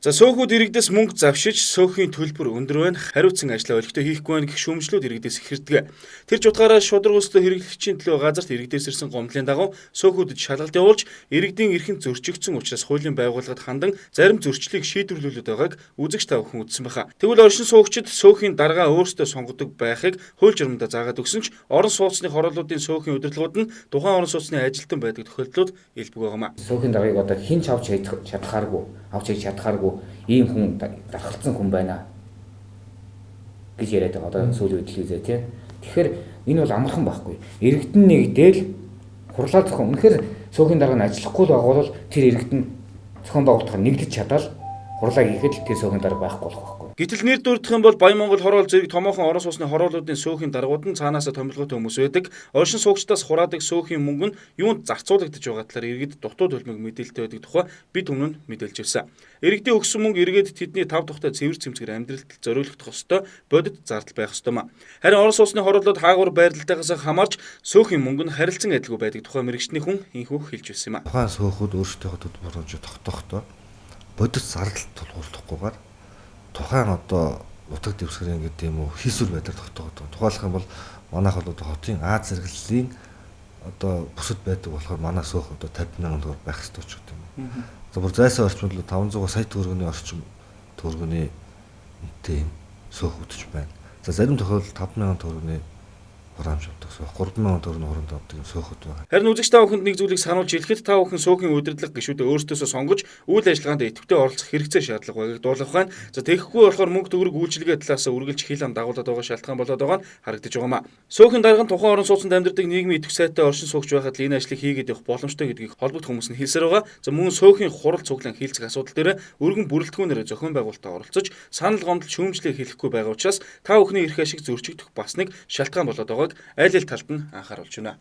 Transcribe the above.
За сөөхүүд иргэдээс мөнгө завшиж сөөхийн төлбөр өндөр байна. Хариуцсан ажлаа олигтой хийхгүй байх гэх шүүмжлүүд иргэдээс ихэрдэг. Тэр ч утгаараа шудраг өслөө хэрэглэгчийн төлөө газарт иргэдээс ирсэн гомдлын дагуу сөөхүүдэд шалгалт явуулж иргэдийн эрхэнд зөрчигдсөн учраас хуулийн байгууллагад хандан зарим зөрчлийг шийдвэрлүүлээд байгааг үзэгч та бүхэн үзсэн байна. Тэгвэл оршин суугчид сөөхийн даргаа өөрсдөө сонгодог байхыг хууль журамдаа заагаад өгсөн ч орон сууцны хорооллуудын сөөхийн удирдлагууд нь тухайн орон сууцны ажилтан байдаг тохиолдлууд илбэг байгаамаа. Сөөхийн даргаыг одоо хэн ч авч чадхааргүй ийм хүн дархалцсан хүн байна гэж яриад байгаа одоо сүүлийн үеийн тийм. Тэгэхээр энэ бол амархан байхгүй. Иргэдэн нэгдэл хурлаа зохион үнэхээр сөөхийн дарга нь ажиллахгүй л байгаа бол тэр иргэдэн зохион байгуулалтаар нэгдэж чадаад хурлаа хийхэд тэр сөөхийн дарга байхгүй болох байхгүй. Гэтэл нэр дурдах юм бол Баян-Монгол хороол зэрэг томоохон орон сууцны хорооллуудын сөөхийн даргууд нь цаанаасаа томилготой хүмүүс байдаг. Оршин суугчдаас хураадаг сөөхийн мөнгө нь юунд зарцуулагдаж байгаа талаар иргэд дутуу төлмөг мэдээлэлтэй байдаг тухай бид өмнө нь мэдээлж байсан. Иргэдийн өгсөн мөнгө эргээд тэдний тав тухтай цэвэр цэмцгээр амьдралд зориулагдах ёстой, бодит зардал байх ёстой маа. Харин орон сууцны хорооллууд хаагур байрлалтайгаас хамаарч сөөхийн мөнгө нь харилцан адилгүй байдаг тухай мэрэгчний хүн инхүү хэлж байсан юм а. Тухайн сөөхүүд өөрсдийнхөө төлбөрөөр тогтохдоо бодит зардал тулгуурлахгүйгээр тухайн одоо нутаг дэвсгэрийн гэдэг юм уу хийсвэр байдлаар тогтоогдсон. Тухайлах юм бол манайх бол одоо хотын Аз зэрэглэлийн одоо бүсэд байдаг болохоор манай сөөх одоо 50,000 төгрөг байх ёстой ч гэдэг юм. За бүр зайсан орчмод 500 сая төгрөгийн орчим төгрөгийн үнэтэй юм сөөх үтж байна. За зарим тохиолдолд 5,000 төгрөгийн хураамж авдаг сөөх 3,000 төгрөгийн хураамж авдаг юм сөөхүүд байна. Харин үзэгч та бүхэнд нэг зүйлийг сануулж хэлэхэд та бүхэн сөөхийн удирдлага гишүүдээ өөрсдөөсөө сонгож үйл ажиллагаанд идэвхтэй оролцох хэрэгцээ шаардлага байгааг дуулгах байна. За тэгэхгүй болохоор мөнгө төгрөг үйлчилгээ талаас үргэлж хил ам дагуулдаг байгаа шалтгаан болоод байгаа нь харагдаж байгаамаа. Сөөхийн дарга нь тухайн орон сууцнд амьдардаг нийгмийн идэвх сайтай оршин суугч байхад л энэ ажлыг хийгээд явах боломжтой гэдгийг холбогд хүмүүс нь хэлсээр байгаа. За мөн сөөхийн хурал цуглаан хийлцэх асуудал дээр өргөн бүрэлдэхүүнээр зохион байгуулалтаа оролцож санал гомдол шүүмжлэх хэлэхгүй байгаа учраас та бүхний эрх ашиг зөрчигдөх бас нэг шалтгаан болоод байгааг аль аль талд нь анхааруулж байна.